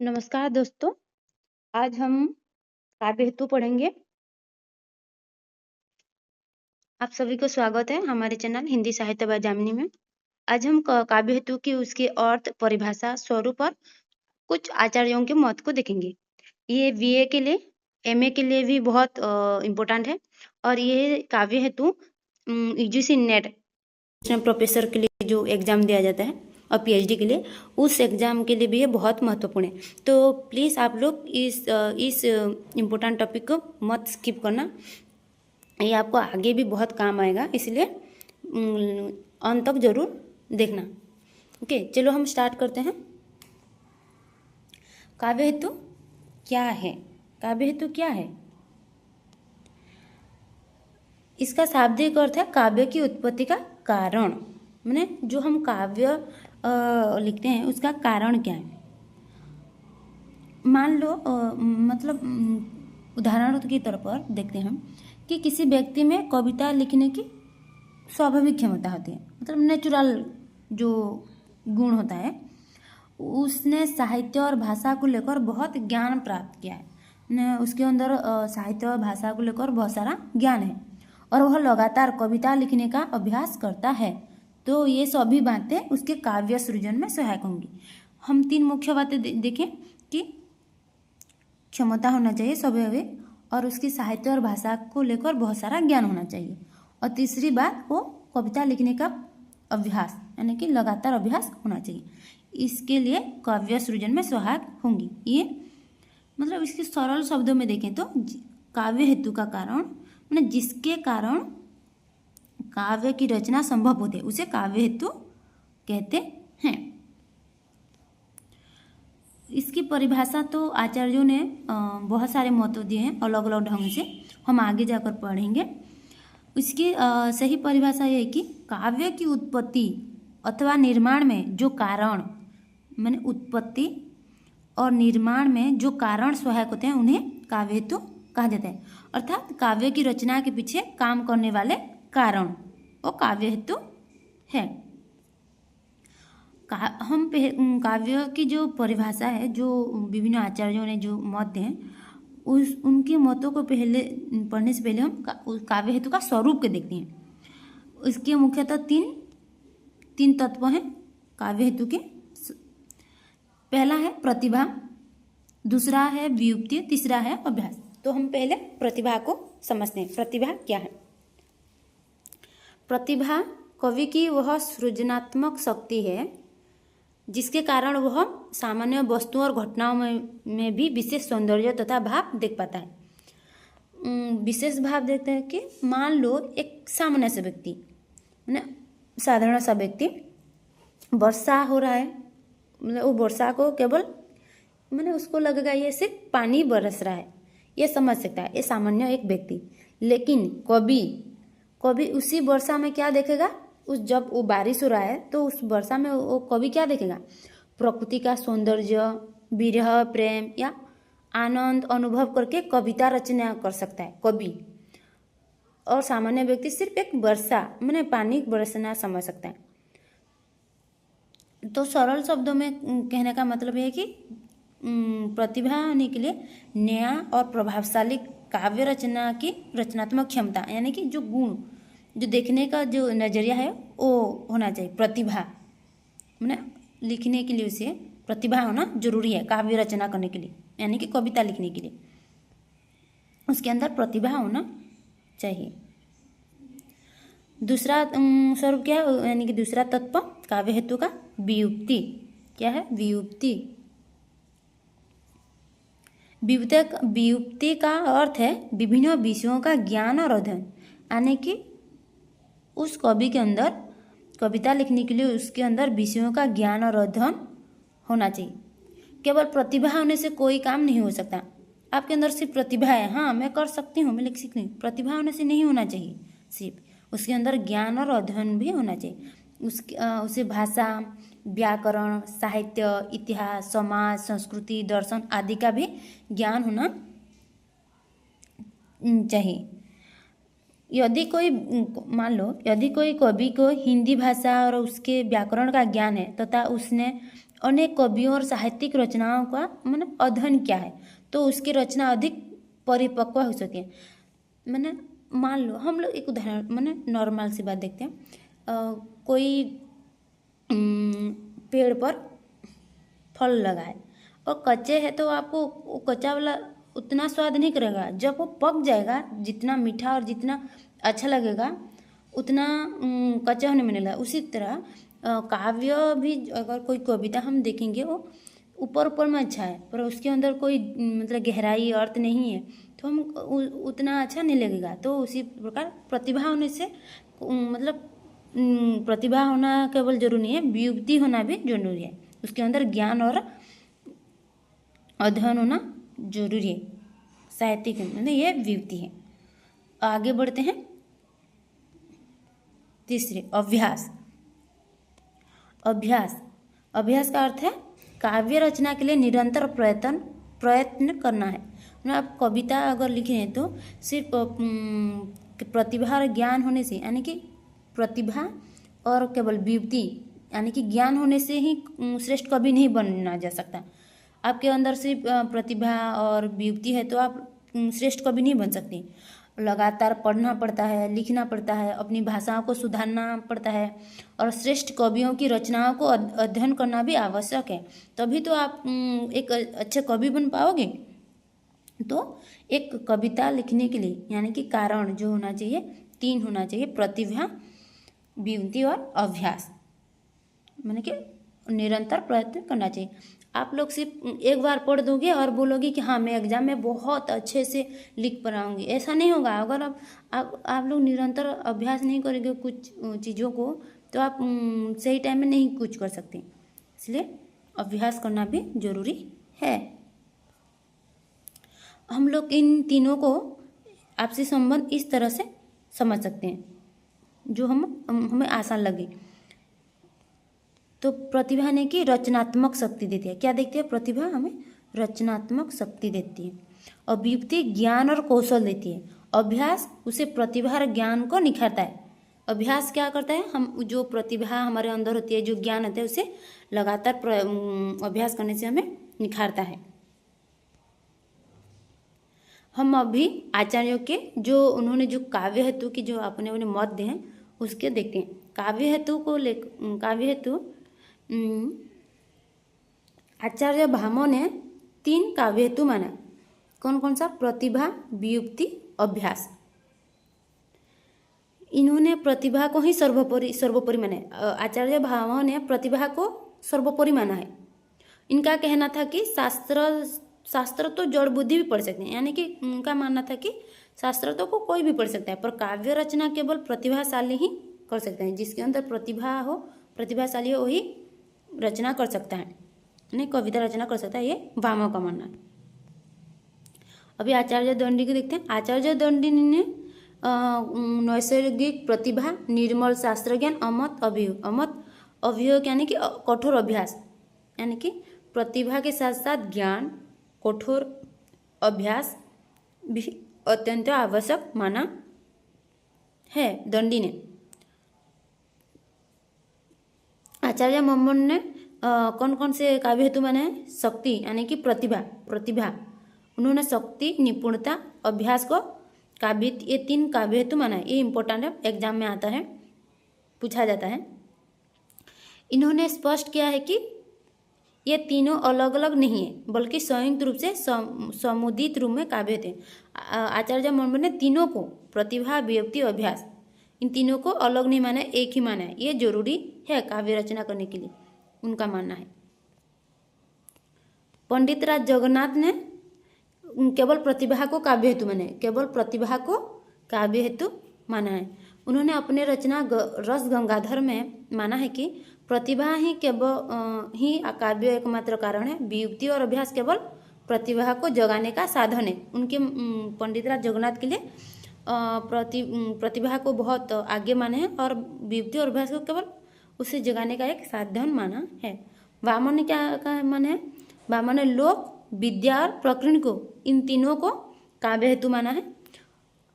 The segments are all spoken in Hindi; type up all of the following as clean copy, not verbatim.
नमस्कार दोस्तों, आज हम काव्य हेतु पढ़ेंगे। आप सभी को स्वागत है हमारे चैनल हिंदी साहित्य व जामिनी में। आज हम काव्य हेतु की उसके अर्थ, परिभाषा, स्वरूप और कुछ आचार्यों के मत को देखेंगे। ये बीए के लिए, एमए के लिए भी बहुत इम्पोर्टेंट है और ये काव्य हेतु यूजीसी नेट प्रोफेसर के लिए जो एग्ज़ाम दिया जाता है और पीएचडी के लिए, उस एग्ज़ाम के लिए भी ये बहुत महत्वपूर्ण है। तो प्लीज़ आप लोग इस इम्पोर्टेंट टॉपिक को मत स्किप करना, ये आपको आगे भी बहुत काम आएगा, इसलिए अंत तक जरूर देखना। ओके, चलो हम स्टार्ट करते हैं। काव्य हेतु क्या है? काव्य हेतु क्या है? इसका शाब्दिक अर्थ है काव्य की उत्पत्ति का कारण। माने जो हम काव्य लिखते हैं उसका कारण क्या है। मान लो मतलब उदाहरण के तौर पर देखते हैं कि किसी व्यक्ति में कविता लिखने की स्वाभाविक क्षमता होती है, मतलब नेचुरल जो गुण होता है, उसने साहित्य और भाषा को लेकर बहुत ज्ञान प्राप्त किया है। उसके अंदर साहित्य और भाषा को लेकर बहुत सारा ज्ञान है और वह लगातार कविता लिखने का अभ्यास करता है, तो ये सभी बातें उसके काव्य सृजन में सहायक होंगी। हम तीन मुख्य बातें देखें कि क्षमता होना चाहिए स्वाभाविक, और उसकी साहित्य और भाषा को लेकर बहुत सारा ज्ञान होना चाहिए, और तीसरी बात वो कविता लिखने का अभ्यास यानी कि लगातार अभ्यास होना चाहिए। इसके लिए काव्य सृजन में सहायक होंगी। ये मतलब इसके सरल शब्दों में देखें तो काव्य हेतु का कारण मतलब जिसके कारण काव्य की रचना संभव होती है उसे काव्य हेतु कहते हैं। इसकी परिभाषा तो आचार्यों ने बहुत सारे महत्व दिए हैं अलग अलग ढंग से, हम आगे जाकर पढ़ेंगे। इसकी सही परिभाषा ये है कि काव्य की उत्पत्ति अथवा निर्माण में जो कारण, माने उत्पत्ति और निर्माण में जो कारण सहायक होते हैं उन्हें काव्य हेतु कहा जाता है। अर्थात काव्य की रचना के पीछे काम करने वाले कारण वो काव्य हेतु है। हम काव्य की जो परिभाषा है, जो विभिन्न आचार्यों ने जो मत दिए हैं, उनके मतों को पहले पढ़ने से पहले हम काव्य हेतु का स्वरूप के देखते हैं। इसके मुख्यतः तीन तत्व हैं काव्य हेतु के। पहला है प्रतिभा, दूसरा है व्युत्पत्ति, तीसरा है अभ्यास। तो हम पहले प्रतिभा को समझते हैं। प्रतिभा क्या है? प्रतिभा कवि की वह सृजनात्मक शक्ति है जिसके कारण वह सामान्य वस्तुओं और घटनाओं में भी विशेष सौंदर्य तथा भाव देख पाता है। विशेष भाव देखते हैं कि मान लो एक सामान्य सा व्यक्ति, साधारण सा व्यक्ति, वर्षा हो रहा है, मतलब वो वर्षा को केवल उसको लगेगा ये सिर्फ पानी बरस रहा है, ये समझ सकता है, ये सामान्य एक व्यक्ति। लेकिन कवि उसी वर्षा में क्या देखेगा, जब वो बारिश हो रहा है तो उस वर्षा में वो कवि क्या देखेगा? प्रकृति का सौंदर्य, विरह, प्रेम या आनंद अनुभव करके कविता रचना कर सकता है कवि। और सामान्य व्यक्ति सिर्फ एक वर्षा पानी बरसना समझ सकता है। तो सरल शब्दों में कहने का मतलब है कि प्रतिभा होने के लिए नया और प्रभावशाली काव्य रचना की रचनात्मक क्षमता यानी कि जो गुण, जो देखने का जो नजरिया है वो होना चाहिए। प्रतिभा लिखने के लिए उसे प्रतिभा होना जरूरी है। काव्य रचना करने के लिए यानी कि कविता लिखने के लिए उसके अंदर प्रतिभा होना चाहिए। दूसरा स्वरूप क्या है, यानी कि दूसरा तत्व काव्य हेतु का व्युत्पत्ति। क्या है? व्युत्पत्ति। व्युत्पत्ति का अर्थ है विभिन्न विषयों का ज्ञान और अध्ययन, यानी कि उस कवि के अंदर कविता लिखने के लिए उसके अंदर विषयों का ज्ञान और अध्ययन होना चाहिए। केवल प्रतिभा होने से कोई काम नहीं हो सकता। आपके अंदर सिर्फ प्रतिभा है, हाँ मैं कर सकती हूँ, मैं लिख सकती हूँ, प्रतिभा होने से नहीं होना चाहिए। सिर्फ उसके अंदर ज्ञान और अध्ययन भी होना चाहिए। उसे भाषा, व्याकरण, साहित्य, इतिहास, समाज, संस्कृति, दर्शन आदि का भी ज्ञान होना चाहिए। यदि कोई मान लो यदि कोई कवि को हिंदी भाषा और उसके व्याकरण का ज्ञान है तथा उसने अनेक कवियों और साहित्यिक रचनाओं का मैंने अध्ययन किया है तो उसकी रचना अधिक परिपक्व हो सकती है। मैंने मान लो हम लोग एक उदाहरण मैंने नॉर्मल सी बात देखते हैं। कोई पेड़ पर फल लगा है और कच्चे है तो आपको वो कच्चा वाला उतना स्वाद नहीं करेगा, जब वो पक जाएगा जितना मीठा और जितना अच्छा लगेगा उतना कच्चा होने में नहीं लगेगा। उसी तरह काव्य भी अगर कोई कविता हम देखेंगे वो ऊपर ऊपर में अच्छा है पर उसके अंदर कोई मतलब गहराई अर्थ नहीं है तो हम उतना अच्छा नहीं लगेगा। तो उसी प्रकार प्रतिभा होने से मतलब प्रतिभा होना केवल जरूरी नहीं है, व्युक्ति होना भी जरूरी है, उसके अंदर ज्ञान और अध्ययन होना जरूरी है। साहित्यिक मतलब ये व्युक्ति है। आगे बढ़ते हैं। तीसरे अभ्यास। अभ्यास का अर्थ है काव्य रचना के लिए निरंतर प्रयत्न करना है। मतलब आप कविता अगर लिखे हैं तो सिर्फ प्रतिभा और ज्ञान होने से यानी कि प्रतिभा और केवल व्युक्ति यानी कि ज्ञान होने से ही श्रेष्ठ कवि नहीं बनना जा सकता। आपके अंदर सिर्फ प्रतिभा और व्युक्ति है तो आप श्रेष्ठ कवि नहीं बन सकते। लगातार पढ़ना पड़ता है, लिखना पड़ता है, अपनी भाषाओं को सुधारना पड़ता है और श्रेष्ठ कवियों की रचनाओं को अध्ययन करना भी आवश्यक है, तभी तो आप एक अच्छे कवि बन पाओगे। तो एक कविता लिखने के लिए यानी कि कारण जो होना चाहिए 3 होना चाहिए, प्रतिभा, व्युक्ति और अभ्यास, माने कि निरंतर प्रयत्न करना चाहिए। आप लोग सिर्फ एक बार पढ़ दोगे और बोलोगे कि हाँ मैं एग्जाम में बहुत अच्छे से लिख पाऊंगी, ऐसा नहीं होगा। अगर आप लोग निरंतर अभ्यास नहीं करेंगे कुछ चीज़ों को तो आप सही टाइम में नहीं कुछ कर सकते, इसलिए अभ्यास करना भी जरूरी है। हम लोग इन तीनों को आपसी संबंध इस तरह से समझ सकते हैं जो हमें आसान लगे। तो प्रतिभा ने की रचनात्मक शक्ति देती है। क्या देखती है? प्रतिभा हमें रचनात्मक शक्ति देती है। और व्युक्ति ज्ञान और कौशल देती है। अभ्यास उसे प्रतिभा और ज्ञान को निखारता है। अभ्यास क्या करता है? हम जो प्रतिभा हमारे अंदर होती है, जो ज्ञान होता है, उसे लगातार अभ्यास करने से हमें निखारता है। हम अभी आचार्यों के जो उन्होंने जो काव्य हेतु की जो अपने अपने मत दिए हैं उसके देखते हैं। काव्य हेतु आचार्य भामह ने 3 काव्य हेतु माना। कौन कौन सा? प्रतिभा, व्युक्ति, अभ्यास। इन्होंने प्रतिभा को ही सर्वोपरि माना। आचार्य भामह ने प्रतिभा को सर्वोपरि माना है। इनका कहना था कि शास्त्र तो जड़ बुद्धि भी पढ़ सकते हैं, यानी कि उनका मानना था कि शास्त्र तो को कोई भी पढ़ सकता है पर काव्य रचना केवल प्रतिभाशाली ही कर सकते हैं। जिसके अंदर प्रतिभाशाली हो वही रचना कर सकता है, नहीं कविता रचना कर सकता है, ये भामह का मानना है। अभी आचार्य दंडी को देखते हैं। आचार्य दंडी ने नैसर्गिक प्रतिभा, निर्मल शास्त्र ज्ञान, अमत अभियोग यानी कि कठोर अभ्यास, यानी कि प्रतिभा के साथ साथ ज्ञान, कठोर अभ्यास भी अत्यंत आवश्यक माना है दंडी ने। आचार्य मम्मन ने कौन कौन से काव्य हेतु माने हैं? शक्ति यानी कि प्रतिभा उन्होंने शक्ति, निपुणता, अभ्यास को काव्य, ये 3 काव्य हेतु माना है। ये इंपॉर्टेंट है, एग्जाम में आता है, पूछा जाता है। इन्होंने स्पष्ट किया है कि ये तीनों अलग अलग नहीं है बल्कि संयुक्त रूप से समुदित रूप में काव्य थे। आचार्य मम्मन ने तीनों को, प्रतिभा, व्युक्ति, अभ्यास, इन तीनों को अलग नहीं माना है, एक ही माना है। ये जरूरी है काव्य रचना करने के लिए, उनका मानना है। पंडित राज जगन्नाथ ने केवल प्रतिभा को काव्य हेतु माना है, केवल प्रतिभा को काव्य हेतु माना है। उन्होंने अपने रचना रस गंगाधर में माना है कि प्रतिभा ही केवल ही काव्य एकमात्र कारण है, व्युक्ति और अभ्यास केवल प्रतिभा को जगाने का साधन है। उनके पंडित राज जगन्नाथ के लिए प्रतिभा को बहुत आगे माने हैं और व्युक्ति और अभ्यास को केवल उसे जगाने का एक साधन माना है। वामन ने क्या माना है? वामन ने लोक, विद्या और प्रकृति को, इन तीनों को काव्य हेतु माना है।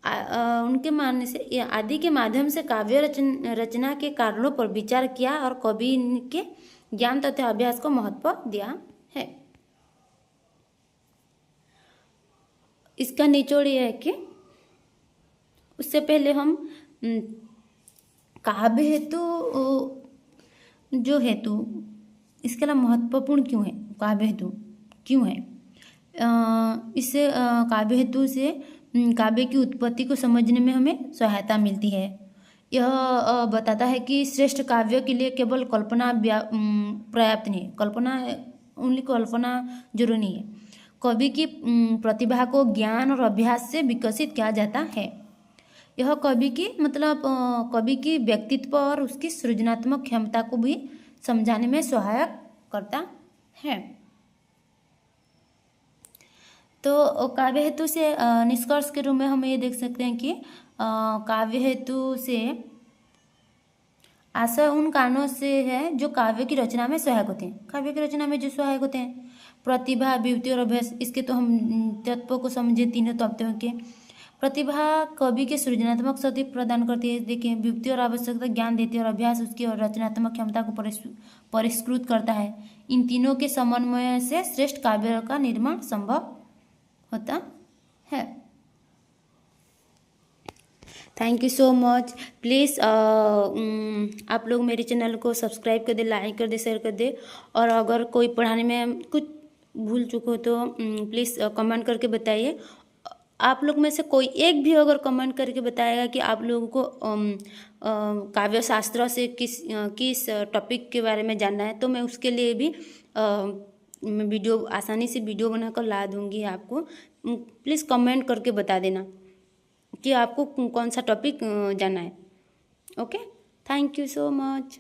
उनके मानने से आदि के माध्यम से काव्य रचना के कारणों पर विचार किया और कवि के ज्ञान तथा अभ्यास को महत्व दिया है। इसका निचोड़ यह है कि उससे पहले हम काव्य हेतु जो हेतु इसके लिए महत्वपूर्ण क्यों है, काव्य हेतु क्यों है, इससे काव्य हेतु से काव्य की उत्पत्ति को समझने में हमें सहायता मिलती है। यह बताता है कि श्रेष्ठ काव्य के लिए केवल कल्पना पर्याप्त नहीं, कल्पना जरूरी नहीं है। कवि की प्रतिभा को ज्ञान और अभ्यास से विकसित किया जाता है। यह कवि की व्यक्तित्व और उसकी सृजनात्मक क्षमता को भी समझाने में सहायक करता है। तो काव्य हेतु से निष्कर्ष के रूप में हम ये देख सकते हैं कि काव्य हेतु से आशय उन कारणों से है जो काव्य की रचना में सहायक होते हैं। काव्य की रचना में जो सहायक होते हैं, प्रतिभा, विभूति और अभ्यास, इसके तो हम तत्वों को समझे, तीनों तत्वों के। प्रतिभा कवि के सृजनात्मक शक्ति प्रदान करती है, देखिए, विभूति और आवश्यकता ज्ञान देती है और अभ्यास उसकी और रचनात्मक क्षमता को परिष्कृत करता है। इन तीनों के समन्वय से श्रेष्ठ काव्य का निर्माण संभव होता है। Thank you so much. Please आप लोग मेरे चैनल को सब्सक्राइब कर दे, लाइक कर दे, शेयर कर दे, और अगर कोई पढ़ाने में कुछ भूल चुको हो तो प्लीज़ कमेंट करके बताइए। आप लोग में से कोई एक भी अगर कमेंट करके बताएगा कि आप लोगों को काव्य शास्त्र से किस टॉपिक के बारे में जानना है, तो मैं उसके लिए भी मैं वीडियो आसानी से वीडियो बनाकर ला दूँगी आपको। प्लीज़ कमेंट करके बता देना कि आपको कौन सा टॉपिक जानना है। Okay, thank you so much.